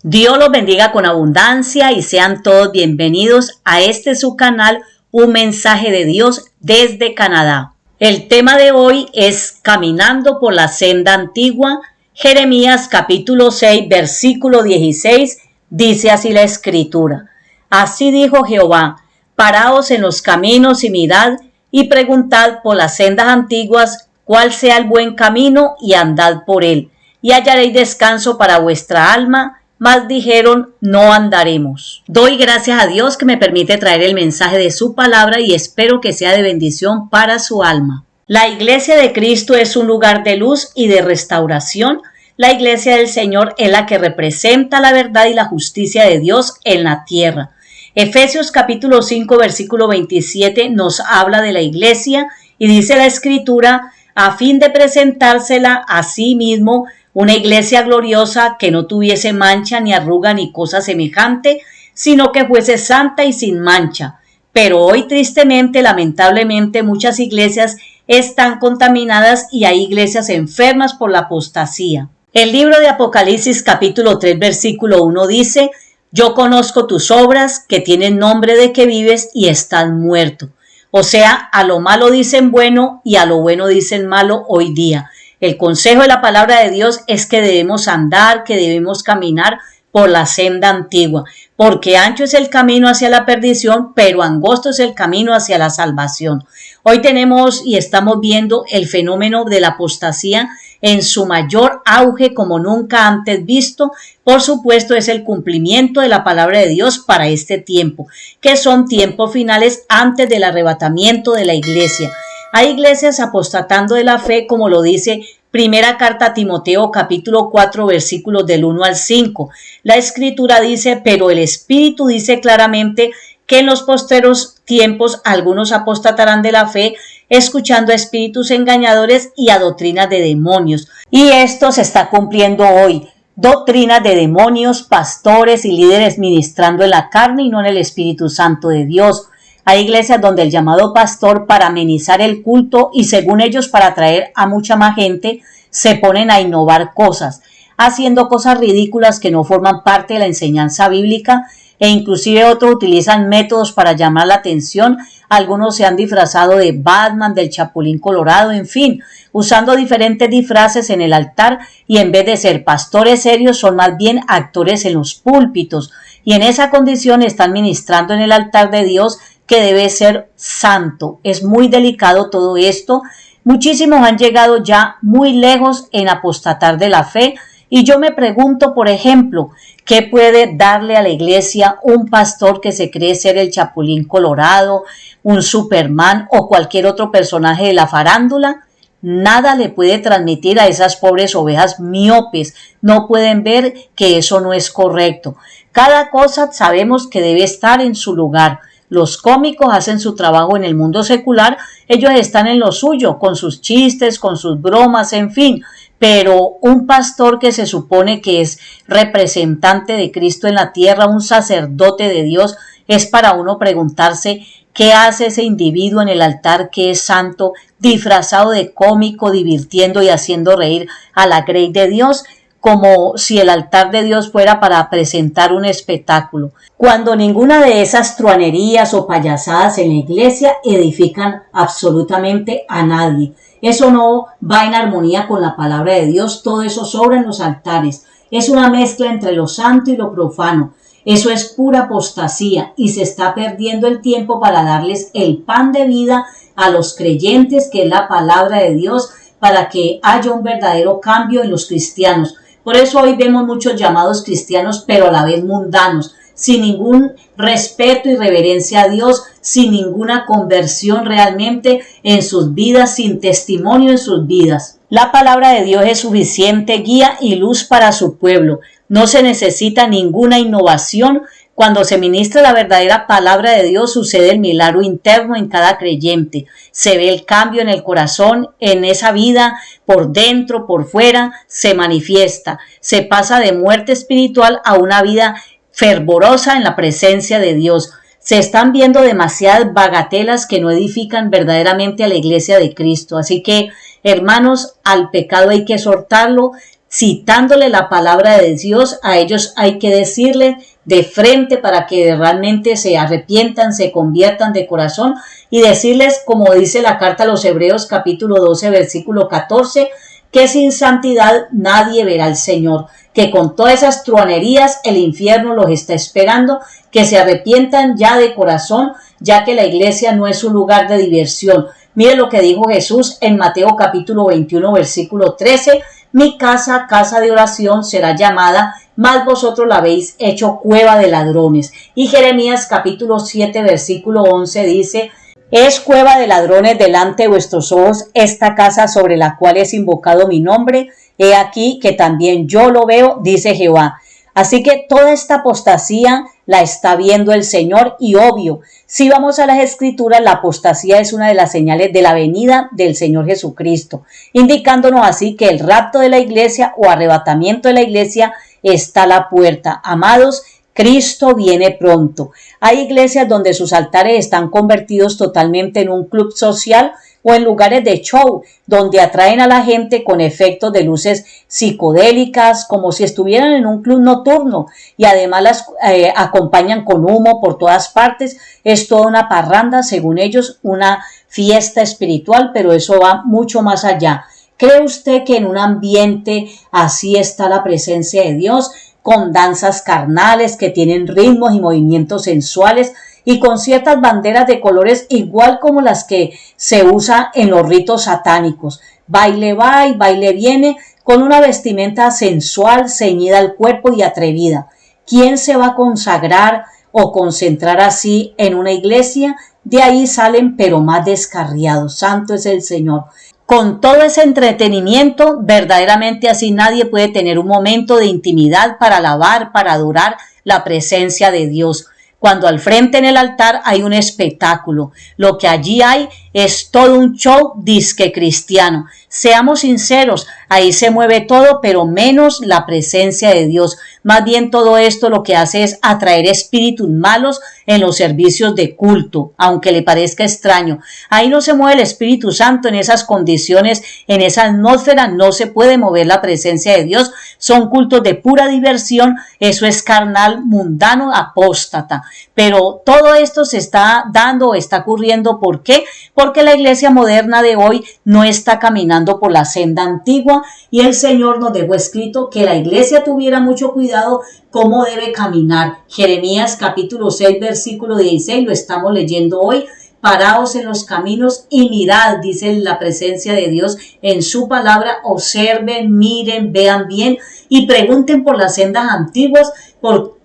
Dios los bendiga con abundancia y sean todos bienvenidos a este su canal, Un Mensaje de Dios desde Canadá. El tema de hoy es Caminando por la Senda Antigua. Jeremías capítulo 6, versículo 16, dice así la Escritura. Así dijo Jehová, paraos en los caminos y mirad y preguntad por las sendas antiguas cuál sea el buen camino y andad por él, y hallaréis descanso para vuestra alma. Mas dijeron, no andaremos. Doy gracias a Dios que me permite traer el mensaje de su palabra y espero que sea de bendición para su alma. La iglesia de Cristo es un lugar de luz y de restauración. La iglesia del Señor es la que representa la verdad y la justicia de Dios en la tierra. Efesios capítulo 5 versículo 27 nos habla de la iglesia y dice la Escritura, a fin de presentársela a sí mismo una iglesia gloriosa que no tuviese mancha ni arruga ni cosa semejante, sino que fuese santa y sin mancha. Pero hoy tristemente, lamentablemente, muchas iglesias están contaminadas y hay iglesias enfermas por la apostasía. El libro de Apocalipsis capítulo 3 versículo 1 dice, yo conozco tus obras que tienen nombre de que vives y estás muerto. O sea, a lo malo dicen bueno y a lo bueno dicen malo hoy día. El consejo de la palabra de Dios es que debemos andar, que debemos caminar por la senda antigua, porque ancho es el camino hacia la perdición, pero angosto es el camino hacia la salvación. Hoy tenemos y estamos viendo el fenómeno de la apostasía en su mayor auge como nunca antes visto. Por supuesto, es el cumplimiento de la palabra de Dios para este tiempo, que son tiempos finales antes del arrebatamiento de la iglesia. Hay iglesias apostatando de la fe, como lo dice Primera Carta a Timoteo, capítulo 4, versículos del 1 al 5. La Escritura dice, pero el Espíritu dice claramente que en los posteros tiempos algunos apostatarán de la fe, escuchando a espíritus engañadores y a doctrinas de demonios. Y esto se está cumpliendo hoy. Doctrinas de demonios, pastores y líderes ministrando en la carne y no en el Espíritu Santo de Dios. Hay iglesias donde el llamado pastor para amenizar el culto y según ellos para atraer a mucha más gente se ponen a innovar cosas, haciendo cosas ridículas que no forman parte de la enseñanza bíblica e inclusive otros utilizan métodos para llamar la atención. Algunos se han disfrazado de Batman, del Chapulín Colorado, en fin, usando diferentes disfraces en el altar y en vez de ser pastores serios son más bien actores en los púlpitos y en esa condición están ministrando en el altar de Dios que debe ser santo. Es muy delicado todo esto. Muchísimos han llegado ya muy lejos en apostatar de la fe y yo me pregunto, por ejemplo, ¿qué puede darle a la iglesia un pastor que se cree ser el Chapulín Colorado, un Superman o cualquier otro personaje de la farándula? Nada le puede transmitir a esas pobres ovejas miopes. No pueden ver que eso no es correcto. Cada cosa sabemos que debe estar en su lugar. Los cómicos hacen su trabajo en el mundo secular, ellos están en lo suyo, con sus chistes, con sus bromas, en fin. Pero un pastor que se supone que es representante de Cristo en la tierra, un sacerdote de Dios, es para uno preguntarse qué hace ese individuo en el altar que es santo, disfrazado de cómico, divirtiendo y haciendo reír a la grey de Dios, como si el altar de Dios fuera para presentar un espectáculo, cuando ninguna de esas truanerías o payasadas en la iglesia edifican absolutamente a nadie. Eso no va en armonía con la palabra de Dios, todo eso sobra en los altares. Es una mezcla entre lo santo y lo profano. Eso es pura apostasía y se está perdiendo el tiempo para darles el pan de vida a los creyentes, que es la palabra de Dios, para que haya un verdadero cambio en los cristianos. Por eso hoy vemos muchos llamados cristianos, pero a la vez mundanos, sin ningún respeto y reverencia a Dios, sin ninguna conversión realmente en sus vidas, sin testimonio en sus vidas. La palabra de Dios es suficiente guía y luz para su pueblo. No se necesita ninguna innovación. Cuando se ministra la verdadera palabra de Dios, sucede el milagro interno en cada creyente. Se ve el cambio en el corazón, en esa vida, por dentro, por fuera, se manifiesta. Se pasa de muerte espiritual a una vida fervorosa en la presencia de Dios. Se están viendo demasiadas bagatelas que no edifican verdaderamente a la iglesia de Cristo. Así que, hermanos, al pecado hay que exhortarlo, citándole la palabra de Dios. A ellos hay que decirle de frente para que realmente se arrepientan, se conviertan de corazón, y decirles, como dice la carta a los Hebreos capítulo 12 versículo 14, que sin santidad nadie verá al Señor, que con todas esas truanerías el infierno los está esperando, que se arrepientan ya de corazón, ya que la iglesia no es un lugar de diversión. Mire lo que dijo Jesús en Mateo capítulo 21 versículo 13, mi casa, casa de oración será llamada, mas vosotros la habéis hecho cueva de ladrones. Y Jeremías capítulo 7 versículo 11 dice, es cueva de ladrones delante de vuestros ojos esta casa sobre la cual es invocado mi nombre. He aquí que también yo lo veo, dice Jehová. Así que toda esta apostasía la está viendo el Señor, y obvio, si vamos a las Escrituras, la apostasía es una de las señales de la venida del Señor Jesucristo, indicándonos así que el rapto de la iglesia o arrebatamiento de la iglesia está a la puerta. Amados, Cristo viene pronto. Hay iglesias donde sus altares están convertidos totalmente en un club social o en lugares de show, donde atraen a la gente con efectos de luces psicodélicas, como si estuvieran en un club nocturno, y además las acompañan con humo por todas partes. Es toda una parranda, según ellos, una fiesta espiritual, pero eso va mucho más allá. ¿Cree usted que en un ambiente así está la presencia de Dios, con danzas carnales que tienen ritmos y movimientos sensuales y con ciertas banderas de colores igual como las que se usa en los ritos satánicos? Baile va y baile viene, con una vestimenta sensual, ceñida al cuerpo y atrevida. ¿Quién se va a consagrar o concentrar así en una iglesia? De ahí salen pero más descarriados. Santo es el Señor. Con todo ese entretenimiento, verdaderamente así nadie puede tener un momento de intimidad para alabar, para adorar la presencia de Dios. Cuando al frente en el altar hay un espectáculo, lo que allí hay es todo un show disque cristiano. Seamos sinceros, ahí se mueve todo, pero menos la presencia de Dios. Más bien todo esto lo que hace es atraer espíritus malos en los servicios de culto, aunque le parezca extraño. Ahí no se mueve el Espíritu Santo en esas condiciones, en esa atmósfera no se puede mover la presencia de Dios. Son cultos de pura diversión, eso es carnal, mundano, apóstata. Pero todo esto se está dando o está ocurriendo, ¿por qué? Porque la iglesia moderna de hoy no está caminando por la senda antigua, y el Señor nos dejó escrito que la iglesia tuviera mucho cuidado cómo debe caminar. Jeremías capítulo 6 versículo 16 lo estamos leyendo hoy. Paraos en los caminos y mirad, dice la presencia de Dios en su palabra, observen, miren, vean bien y pregunten por las sendas antiguas.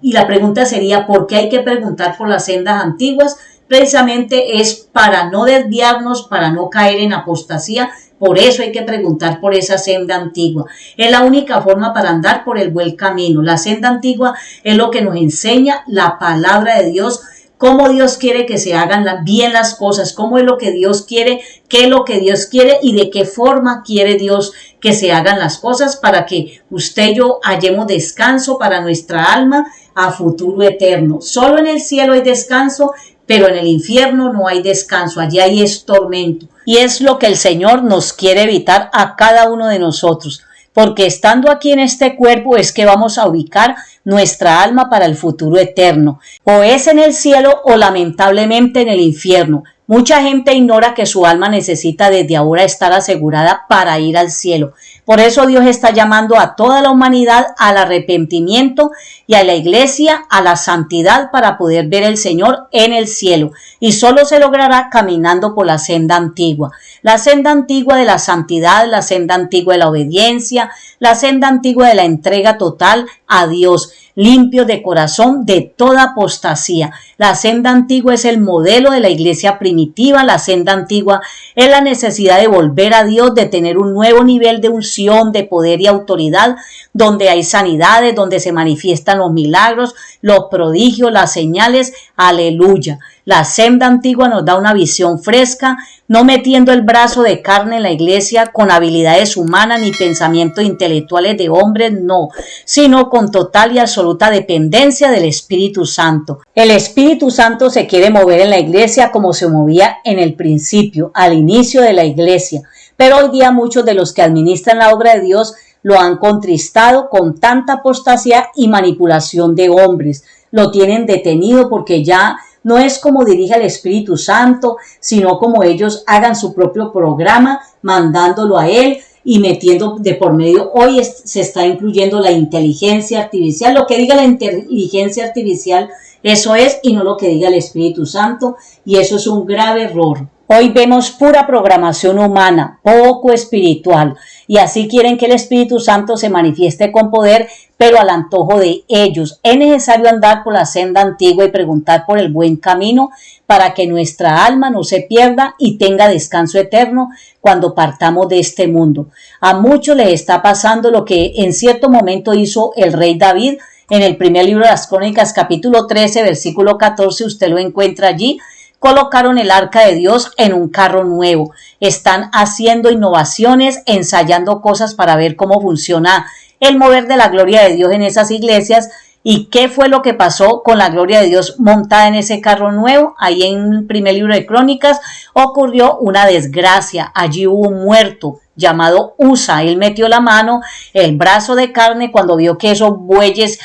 Y la pregunta sería, ¿por qué hay que preguntar por las sendas antiguas? Precisamente es para no desviarnos, para no caer en apostasía. Por eso hay que preguntar por esa senda antigua. Es la única forma para andar por el buen camino. La senda antigua es lo que nos enseña la palabra de Dios, cómo Dios quiere que se hagan bien las cosas, cómo es lo que Dios quiere, qué es lo que Dios quiere y de qué forma quiere Dios que se hagan las cosas para que usted y yo hallemos descanso para nuestra alma a futuro eterno. Solo en el cielo hay descanso, pero en el infierno no hay descanso, allí hay tormento. Y es lo que el Señor nos quiere evitar a cada uno de nosotros, porque estando aquí en este cuerpo es que vamos a ubicar nuestra alma para el futuro eterno. O es en el cielo o lamentablemente en el infierno. Mucha gente ignora que su alma necesita desde ahora estar asegurada para ir al cielo. Por eso Dios está llamando a toda la humanidad al arrepentimiento y a la iglesia a la santidad para poder ver al Señor en el cielo. Y solo se logrará caminando por la senda antigua. La senda antigua de la santidad, la senda antigua de la obediencia, la senda antigua de la entrega total a Dios, limpio de corazón de toda apostasía. La senda antigua es el modelo de la iglesia primitiva. La senda antigua es la necesidad de volver a Dios, de tener un nuevo nivel de unción, de poder y autoridad, donde hay sanidades, donde se manifiestan los milagros, los prodigios, las señales. Aleluya. La senda antigua nos da una visión fresca, no metiendo el brazo de carne en la iglesia con habilidades humanas ni pensamientos intelectuales de hombres, no, sino con total y absoluta dependencia del Espíritu Santo. El Espíritu Santo se quiere mover en la iglesia como se movía en el principio, al inicio de la iglesia. Pero hoy día muchos de los que administran la obra de Dios lo han contristado con tanta apostasía y manipulación de hombres. Lo tienen detenido porque ya no es como dirige el Espíritu Santo, sino como ellos hagan su propio programa, mandándolo a él y metiendo de por medio. Hoy se está incluyendo la inteligencia artificial. Lo que diga la inteligencia artificial, eso es, y no lo que diga el Espíritu Santo, y eso es un grave error. Hoy vemos pura programación humana, poco espiritual, y así quieren que el Espíritu Santo se manifieste con poder, pero al antojo de ellos. Es necesario andar por la senda antigua y preguntar por el buen camino para que nuestra alma no se pierda y tenga descanso eterno cuando partamos de este mundo. A muchos les está pasando lo que en cierto momento hizo el rey David en el primer libro de las Crónicas, capítulo 13, versículo 14, usted lo encuentra allí. Colocaron el arca de Dios en un carro nuevo. Están haciendo innovaciones, ensayando cosas para ver cómo funciona el mover de la gloria de Dios en esas iglesias. ¿Y qué fue lo que pasó con la gloria de Dios montada en ese carro nuevo? Ahí en el primer libro de Crónicas ocurrió una desgracia. Allí hubo un muerto llamado Usa. Él metió la mano, el brazo de carne, cuando vio que esos bueyes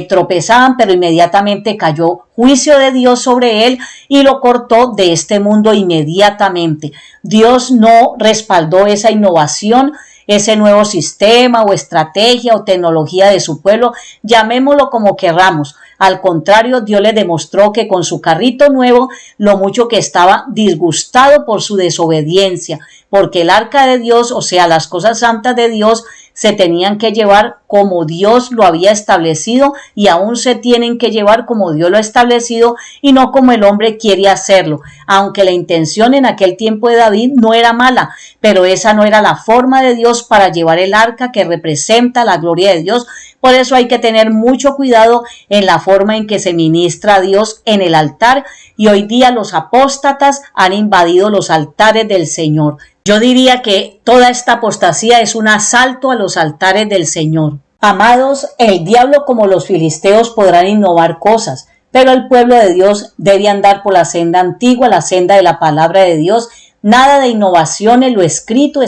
tropezaban, pero inmediatamente cayó juicio de Dios sobre él y lo cortó de este mundo inmediatamente. Dios no respaldó esa innovación, ese nuevo sistema o estrategia o tecnología de su pueblo, llamémoslo como querramos. Al contrario, Dios le demostró que con su carrito nuevo, lo mucho que estaba disgustado por su desobediencia, porque el arca de Dios, o sea, las cosas santas de Dios, se tenían que llevar como Dios lo había establecido y aún se tienen que llevar como Dios lo ha establecido y no como el hombre quiere hacerlo. Aunque la intención en aquel tiempo de David no era mala, pero esa no era la forma de Dios para llevar el arca que representa la gloria de Dios. Por eso hay que tener mucho cuidado en la forma en que se ministra a Dios en el altar, y hoy día los apóstatas han invadido los altares del Señor. Yo diría que toda esta apostasía es un asalto a los altares del Señor. Amados, el diablo como los filisteos podrán innovar cosas, pero el pueblo de Dios debe andar por la senda antigua, la senda de la palabra de Dios. Nada de innovaciones, lo escrito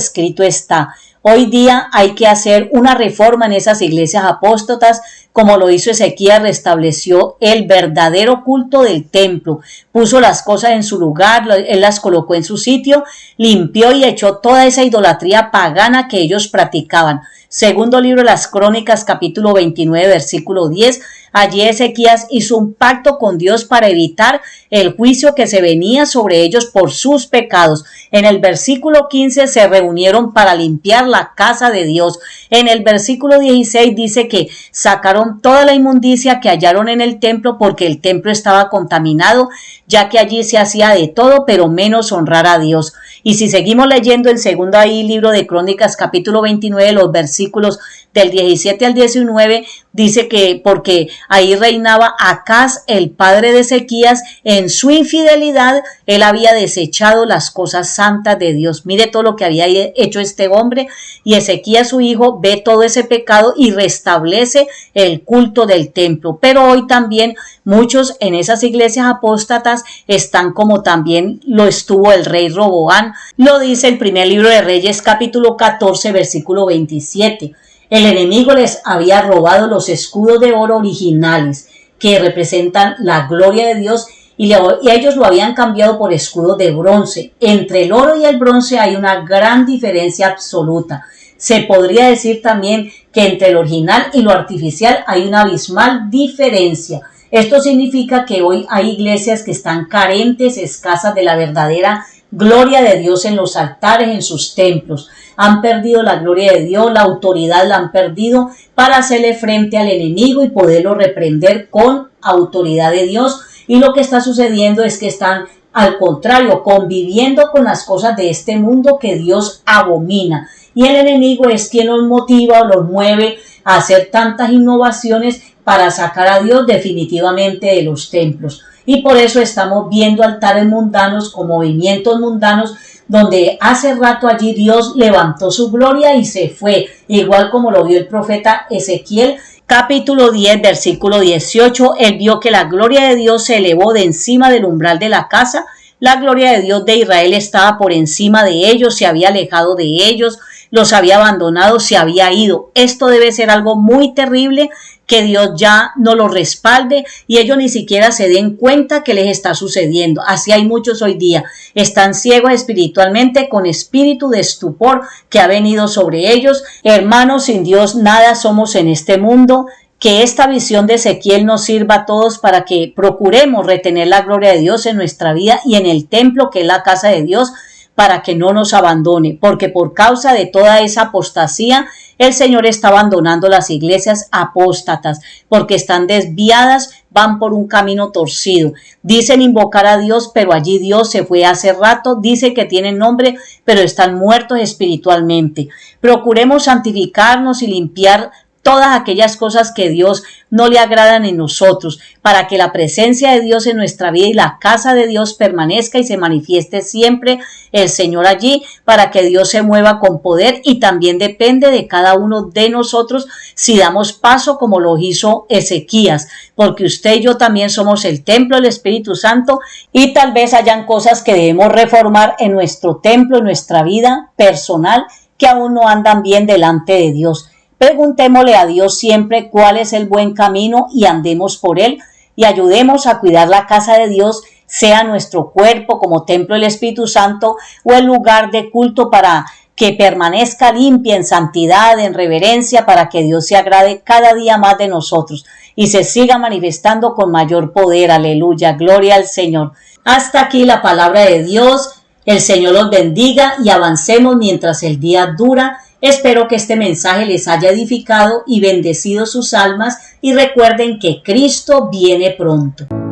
está. Hoy día hay que hacer una reforma en esas iglesias apóstatas, como lo hizo Ezequías. Restableció el verdadero culto del templo, puso las cosas en su lugar, él las colocó en su sitio, limpió y echó toda esa idolatría pagana que ellos practicaban. Segundo libro de las Crónicas, capítulo 29, versículo 10. Allí Ezequías hizo un pacto con Dios para evitar el juicio que se venía sobre ellos por sus pecados. En el versículo 15 se reunieron para limpiar la casa de Dios. En el versículo 16 dice que sacaron toda la inmundicia que hallaron en el templo, porque el templo estaba contaminado, ya que allí se hacía de todo, pero menos honrar a Dios. Y si seguimos leyendo en segundo libro de Crónicas, capítulo 29, los versículos del 17 al 19, dice que porque ahí reinaba Acaz, el padre de Ezequías, en su infidelidad, él había desechado las cosas santas de Dios. Mire todo lo que había hecho este hombre, y Ezequías su hijo ve todo ese pecado y restablece el culto del templo. Pero hoy también muchos en esas iglesias apóstatas están como también lo estuvo el rey Roboán. Lo dice el primer libro de Reyes, capítulo 14, versículo 27. El enemigo les había robado los escudos de oro originales que representan la gloria de Dios, y ellos lo habían cambiado por escudos de bronce. Entre el oro y el bronce hay una gran diferencia absoluta. Se podría decir también que entre el original y lo artificial hay una abismal diferencia. Esto significa que hoy hay iglesias que están carentes, escasas de la verdadera gloria de Dios en los altares, en sus templos. Han perdido la gloria de Dios, la autoridad la han perdido para hacerle frente al enemigo y poderlo reprender con autoridad de Dios. Y lo que está sucediendo es que están, al contrario, conviviendo con las cosas de este mundo que Dios abomina. Y el enemigo es quien los motiva o los mueve a hacer tantas innovaciones para sacar a Dios definitivamente de los templos. Y por eso estamos viendo altares mundanos con movimientos mundanos, donde hace rato allí Dios levantó su gloria y se fue, igual como lo vio el profeta Ezequiel, capítulo 10, versículo 18. Él vio que la gloria de Dios se elevó de encima del umbral de la casa. La gloria de Dios de Israel estaba por encima de ellos, se había alejado de ellos. los había abandonado, se había ido. Esto debe ser algo muy terrible, que Dios ya no los respalde y ellos ni siquiera se den cuenta que les está sucediendo. Así hay muchos hoy día. Están ciegos espiritualmente, con espíritu de estupor que ha venido sobre ellos. Hermanos, sin Dios nada somos en este mundo. Que esta visión de Ezequiel nos sirva a todos para que procuremos retener la gloria de Dios en nuestra vida y en el templo que es la casa de Dios, para que no nos abandone, porque por causa de toda esa apostasía, el Señor está abandonando las iglesias apóstatas, porque están desviadas, van por un camino torcido. Dicen invocar a Dios, pero allí Dios se fue hace rato. Dicen que tienen nombre, pero están muertos espiritualmente. Procuremos santificarnos y limpiar todas aquellas cosas que Dios no le agradan en nosotros, para que la presencia de Dios en nuestra vida y la casa de Dios permanezca y se manifieste siempre el Señor allí, para que Dios se mueva con poder. Y también depende de cada uno de nosotros si damos paso como lo hizo Ezequías, porque usted y yo también somos el templo del Espíritu Santo y tal vez hayan cosas que debemos reformar en nuestro templo, en nuestra vida personal, que aún no andan bien delante de Dios. Preguntémosle a Dios siempre cuál es el buen camino y andemos por él y ayudemos a cuidar la casa de Dios, sea nuestro cuerpo como templo del Espíritu Santo o el lugar de culto, para que permanezca limpia en santidad, en reverencia, para que Dios se agrade cada día más de nosotros y se siga manifestando con mayor poder. Aleluya, gloria al Señor. Hasta aquí la palabra de Dios. El Señor los bendiga y avancemos mientras el día dura. Espero que este mensaje les haya edificado y bendecido sus almas, y recuerden que Cristo viene pronto.